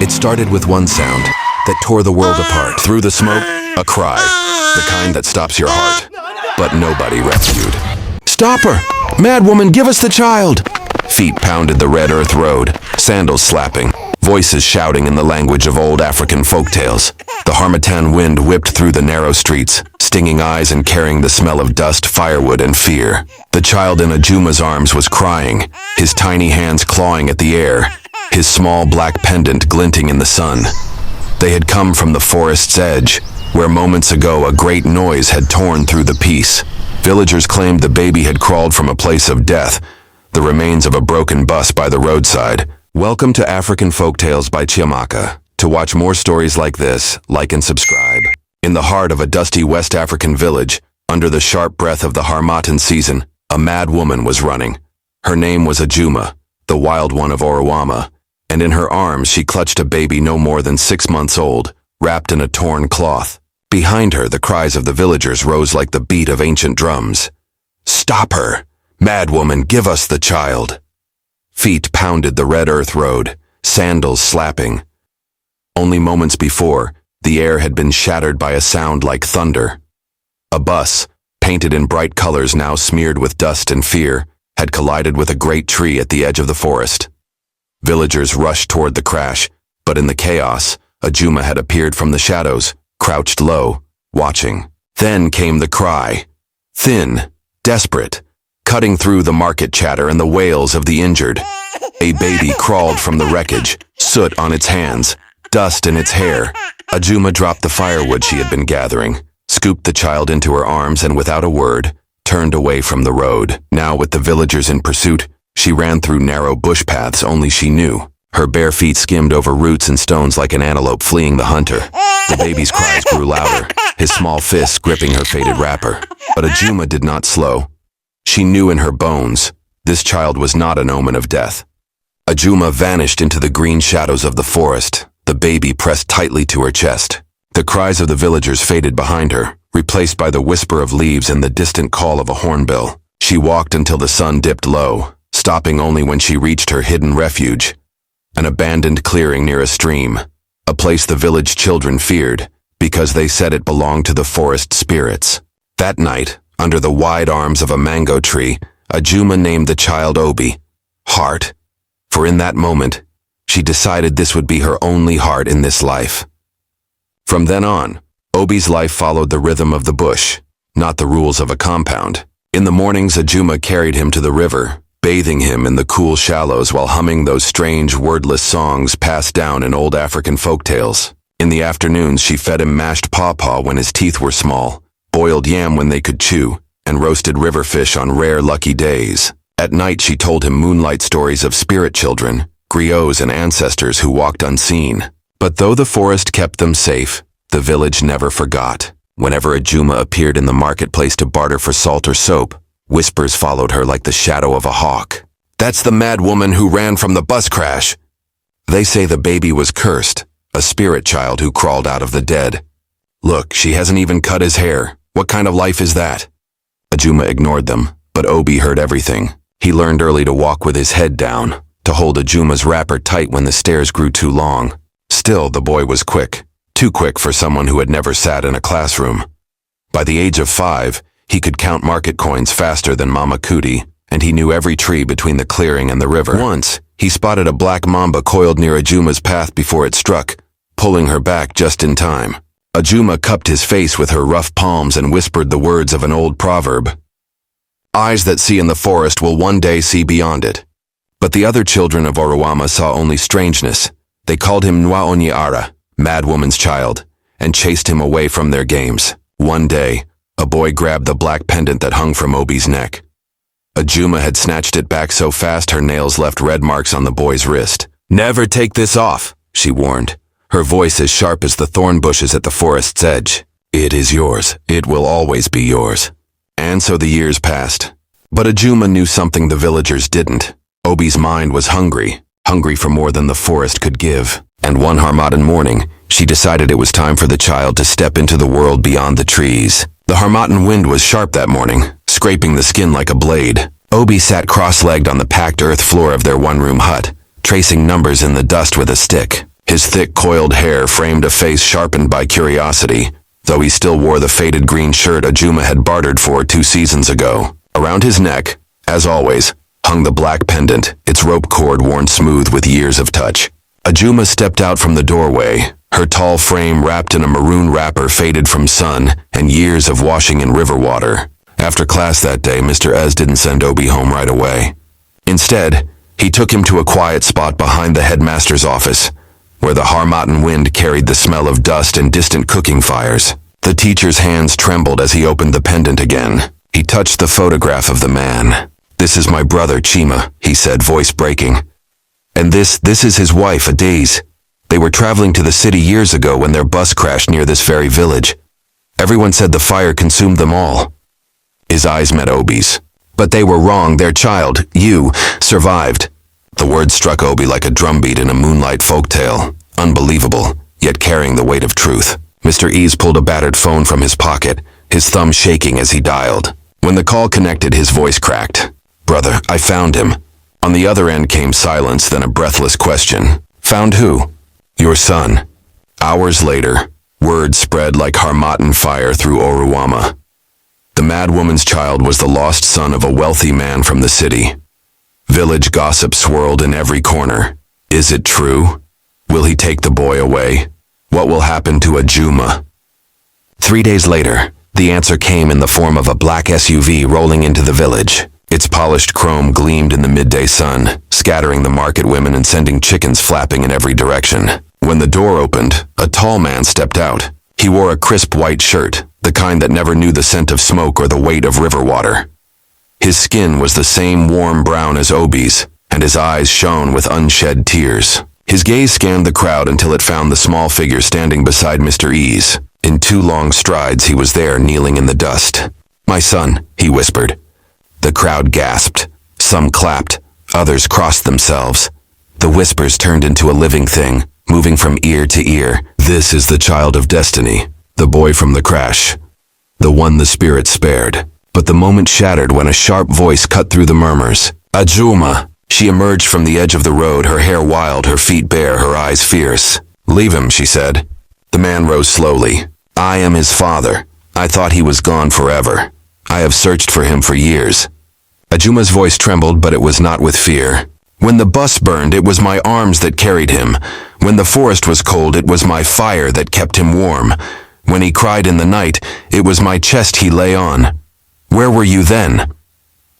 It started with one sound that tore the world apart. Through the smoke, a cry, the kind that stops your heart. But nobody rescued. Stop her! Mad woman, give us the child! Feet pounded the red earth road, sandals slapping, voices shouting in the language of old African folktales. The harmattan wind whipped through the narrow streets, stinging eyes and carrying the smell of dust, firewood, and fear. The child in Ajuma's arms was crying, his tiny hands clawing at the air, his small black pendant glinting in the sun. They had come from the forest's edge, where moments ago a great noise had torn through the peace. Villagers claimed the baby had crawled from a place of death, the remains of a broken bus by the roadside. Welcome to African Folktales by Chiamaka. To watch more stories like this, like and subscribe. In the heart of a dusty West African village, under the sharp breath of the harmattan season, a mad woman was running. Her name was Ajuma, the wild one of Oruama, and in her arms she clutched a baby no more than 6 months old, wrapped in a torn cloth. Behind her, the cries of the villagers rose like the beat of ancient drums. Stop her! Mad woman, give us the child! Feet pounded the red earth road, sandals slapping. Only moments before, the air had been shattered by a sound like thunder. A bus, painted in bright colors now smeared with dust and fear, had collided with a great tree at the edge of the forest. Villagers rushed toward the crash, but in the chaos, Ajuma had appeared from the shadows, crouched low, watching. Then came the cry, thin, desperate, cutting through the market chatter and the wails of the injured. A baby crawled from the wreckage, soot on its hands, dust in its hair. Ajuma dropped the firewood she had been gathering, scooped the child into her arms and without a word, turned away from the road. Now with the villagers in pursuit, she ran through narrow bush paths only she knew. Her bare feet skimmed over roots and stones like an antelope fleeing the hunter. The baby's cries grew louder, his small fists gripping her faded wrapper. But Ajuma did not slow. She knew in her bones, this child was not an omen of death. Ajuma vanished into the green shadows of the forest, the baby pressed tightly to her chest. The cries of the villagers faded behind her, replaced by the whisper of leaves and the distant call of a hornbill. She walked until the sun dipped low, stopping only when she reached her hidden refuge, an abandoned clearing near a stream, a place the village children feared, because they said it belonged to the forest spirits. That night, under the wide arms of a mango tree, Ajuma named the child Obi, heart, for in that moment, she decided this would be her only heart in this life. From then on, Obi's life followed the rhythm of the bush, not the rules of a compound. In the mornings, Ajuma carried him to the river, bathing him in the cool shallows while humming those strange wordless songs passed down in old African folktales. In the afternoons, she fed him mashed pawpaw when his teeth were small, boiled yam when they could chew, and roasted river fish on rare lucky days. At night, she told him moonlight stories of spirit children, griots and ancestors who walked unseen. But though the forest kept them safe, the village never forgot. Whenever Ajuma appeared in the marketplace to barter for salt or soap, whispers followed her like the shadow of a hawk. That's the mad woman who ran from the bus crash. They say the baby was cursed, a spirit child who crawled out of the dead. Look, she hasn't even cut his hair. What kind of life is that? Ajuma ignored them, but Obi heard everything. He learned early to walk with his head down, to hold Ajuma's wrapper tight when the stairs grew too long. Still, the boy was quick, too quick for someone who had never sat in a classroom. By the age of 5, he could count market coins faster than Mama Kuti, and he knew every tree between the clearing and the river. Once, he spotted a black mamba coiled near Ajuma's path before it struck, pulling her back just in time. Ajuma cupped his face with her rough palms and whispered the words of an old proverb. Eyes that see in the forest will one day see beyond it. But the other children of Oruama saw only strangeness. They called him Nwa Onye Ara, mad woman's child, and chased him away from their games. One day, a boy grabbed the black pendant that hung from Obi's neck. Ajuma had snatched it back so fast her nails left red marks on the boy's wrist. Never take this off, she warned, her voice as sharp as the thorn bushes at the forest's edge. It is yours. It will always be yours. And so the years passed. But Ajuma knew something the villagers didn't. Obi's mind was hungry for more than the forest could give. And one harmattan morning, she decided it was time for the child to step into the world beyond the trees. The harmattan wind was sharp that morning, scraping the skin like a blade. Obi sat cross-legged on the packed earth floor of their one-room hut, tracing numbers in the dust with a stick. His thick, coiled hair framed a face sharpened by curiosity, though he still wore the faded green shirt Ajuma had bartered for 2 seasons ago. Around his neck, as always, hung the black pendant, its rope cord worn smooth with years of touch. Ajuma stepped out from the doorway, her tall frame wrapped in a maroon wrapper faded from sun and years of washing in river water. After class that day, Mr. Ez didn't send Obi home right away. Instead, he took him to a quiet spot behind the headmaster's office, where the Harmattan wind carried the smell of dust and distant cooking fires. The teacher's hands trembled as he opened the pendant again. He touched the photograph of the man. "This is my brother, Chima," he said, voice breaking. "And this is his wife, Adeze. They were traveling to the city years ago when their bus crashed near this very village. Everyone said the fire consumed them all." His eyes met Obi's. "But they were wrong. Their child, you, survived." The words struck Obi like a drumbeat in a moonlight folktale. Unbelievable, yet carrying the weight of truth. Mr. Ez pulled a battered phone from his pocket, his thumb shaking as he dialed. When the call connected, his voice cracked. "Brother, I found him." On the other end came silence, then a breathless question. "Found who?" "Your son." Hours later, word spread like Harmattan fire through Oruama. The mad woman's child was the lost son of a wealthy man from the city. Village gossip swirled in every corner. Is it true? Will he take the boy away? What will happen to Ajuma? 3 days later, the answer came in the form of a black SUV rolling into the village. Its polished chrome gleamed in the midday sun, scattering the market women and sending chickens flapping in every direction. When the door opened, a tall man stepped out. He wore a crisp white shirt, the kind that never knew the scent of smoke or the weight of river water. His skin was the same warm brown as Obi's, and his eyes shone with unshed tears. His gaze scanned the crowd until it found the small figure standing beside Mr. Ez. In 2 long strides, he was there, kneeling in the dust. "My son," he whispered. The crowd gasped. Some clapped, others crossed themselves. The whispers turned into a living thing, moving from ear to ear. "This is the child of destiny, the boy from the crash, the one the spirit spared." But the moment shattered when a sharp voice cut through the murmurs. "Ajuma!" She emerged from the edge of the road, her hair wild, her feet bare, her eyes fierce. "Leave him," she said. The man rose slowly. "I am his father. I thought he was gone forever. I have searched for him for years." Ajuma's voice trembled, but it was not with fear. "When the bus burned, it was my arms that carried him. When the forest was cold, it was my fire that kept him warm. When he cried in the night, it was my chest he lay on. Where were you then?"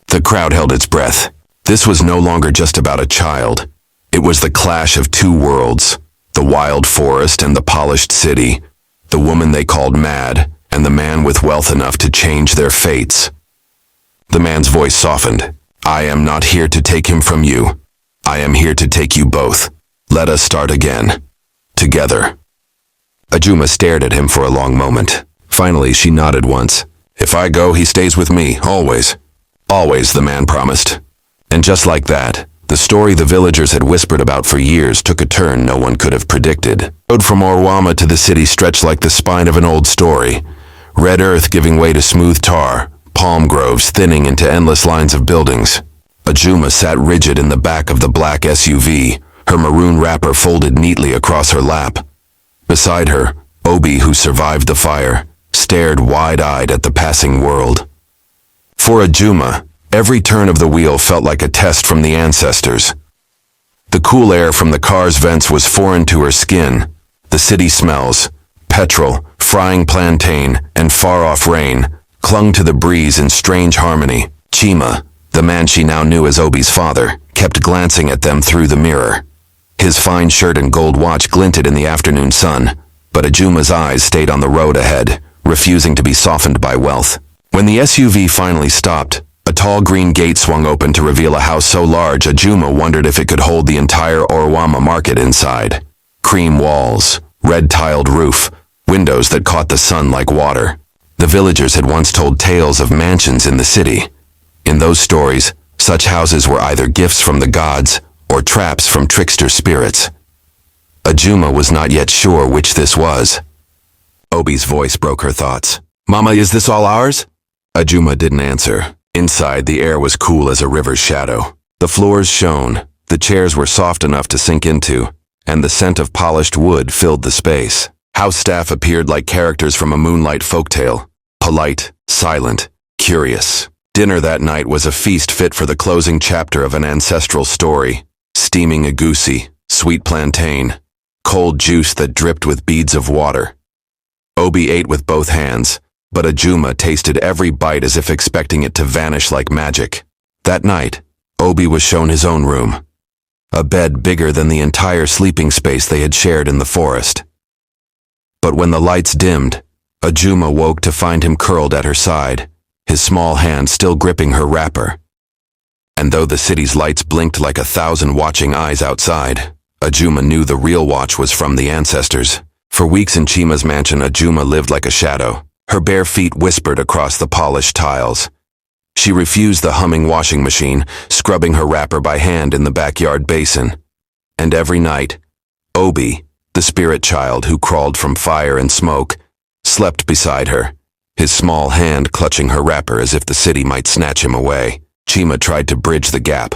The crowd held its breath. This was no longer just about a child. It was the clash of 2 worlds, the wild forest and the polished city, the woman they called mad, and the man with wealth enough to change their fates. The man's voice softened. "I am not here to take him from you. I am here to take you both. Let us start again. Together." Ajuma stared at him for a long moment. Finally, she nodded once. "If I go, he stays with me, always." "Always," the man promised. And just like that, the story the villagers had whispered about for years took a turn no one could have predicted. The road from Oruama to the city stretched like the spine of an old story. Red earth giving way to smooth tar, palm groves thinning into endless lines of buildings. Ajuma sat rigid in the back of the black SUV, her maroon wrapper folded neatly across her lap. Beside her, Obi, who survived the fire, stared wide-eyed at the passing world. For Ajuma, every turn of the wheel felt like a test from the ancestors. The cool air from the car's vents was foreign to her skin. The city smells, petrol, frying plantain, and far-off rain, clung to the breeze in strange harmony. Chima, the man she now knew as Obi's father, kept glancing at them through the mirror. His fine shirt and gold watch glinted in the afternoon sun, but Ajuma's eyes stayed on the road ahead, refusing to be softened by wealth. When the SUV finally stopped, a tall green gate swung open to reveal a house so large Ajuma wondered if it could hold the entire Oruama market inside. Cream walls, red-tiled roof, windows that caught the sun like water. The villagers had once told tales of mansions in the city. In those stories, such houses were either gifts from the gods or traps from trickster spirits. Ajuma was not yet sure which this was. Obi's voice broke her thoughts. "Mama, is this all ours?" Ajuma didn't answer. Inside, the air was cool as a river's shadow. The floors shone. The chairs were soft enough to sink into. and the scent of polished wood filled the space. House staff appeared like characters from a moonlight folktale, polite, silent, curious. Dinner that night was a feast fit for the closing chapter of an ancestral story. Steaming egusi, sweet plantain, cold juice that dripped with beads of water. Obi ate with both hands, but Ajuma tasted every bite as if expecting it to vanish like magic. That night, Obi was shown his own room, a bed bigger than the entire sleeping space they had shared in the forest. But when the lights dimmed, Ajuma woke to find him curled at her side, his small hand still gripping her wrapper. And though the city's lights blinked like 1,000 watching eyes outside, Ajuma knew the real watch was from the ancestors. For weeks in Chima's mansion, Ajuma lived like a shadow. Her bare feet whispered across the polished tiles. She refused the humming washing machine, scrubbing her wrapper by hand in the backyard basin. And every night, Obi, the spirit child who crawled from fire and smoke, slept beside her, his small hand clutching her wrapper as if the city might snatch him away. Chima tried to bridge the gap.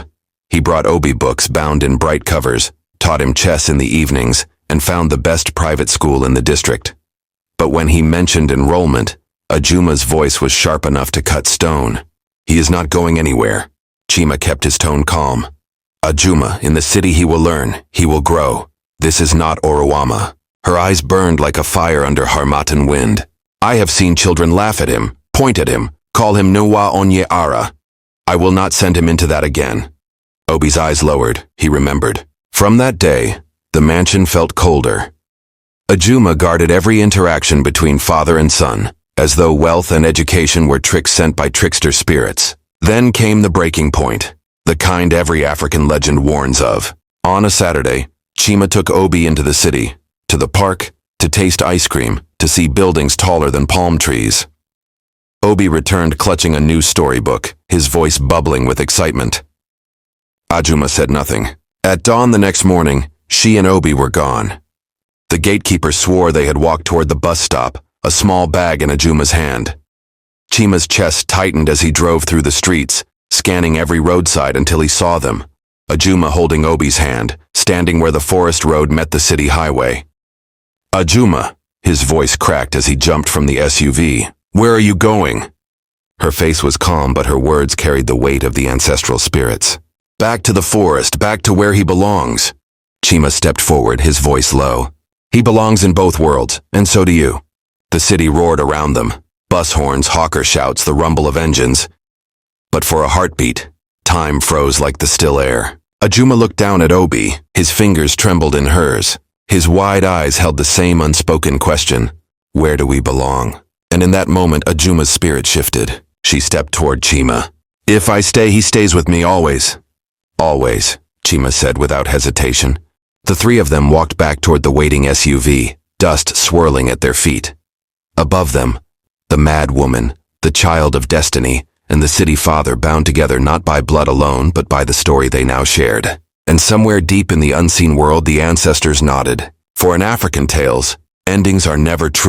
He brought Obi books bound in bright covers, taught him chess in the evenings, and found the best private school in the district. But when he mentioned enrollment, Ajuma's voice was sharp enough to cut stone. He is not going anywhere. Chima kept his tone calm. Ajuma, in the city he will learn, he will grow. This is not Oruama. Her eyes burned like a fire under Harmattan wind. I have seen children laugh at him, point at him, call him Nowa Onye Ara. I will not send him into that again. Obi's eyes lowered, he remembered. From that day, the mansion felt colder. Ajuma guarded every interaction between father and son, as though wealth and education were tricks sent by trickster spirits. Then came the breaking point, the kind every African legend warns of. On a Saturday, Chima took Obi into the city, to the park, to taste ice cream, to see buildings taller than palm trees. Obi returned clutching a new storybook, his voice bubbling with excitement. Ajuma said nothing. At dawn the next morning, she and Obi were gone. The gatekeeper swore they had walked toward the bus stop, a small bag in Ajuma's hand. Chima's chest tightened as he drove through the streets, scanning every roadside until he saw them. Ajuma holding Obi's hand, standing where the forest road met the city highway. Ajuma, his voice cracked as he jumped from the SUV. Where are you going? Her face was calm, but her words carried the weight of the ancestral spirits. Back to the forest, back to where he belongs. Chima stepped forward, his voice low. He belongs in both worlds, and so do you. The city roared around them. Bus horns, hawker shouts, the rumble of engines. But for a heartbeat, time froze like the still air. Ajuma looked down at Obi. His fingers trembled in hers. His wide eyes held the same unspoken question. Where do we belong? And in that moment, Ajuma's spirit shifted. She stepped toward Chima. If I stay, he stays with me always. Always, Chima said without hesitation. The three of them walked back toward the waiting SUV, dust swirling at their feet. Above them, the mad woman, the child of destiny, and the city father bound together not by blood alone, but by the story they now shared. And somewhere deep in the unseen world, the ancestors nodded. For in African tales, endings are never true.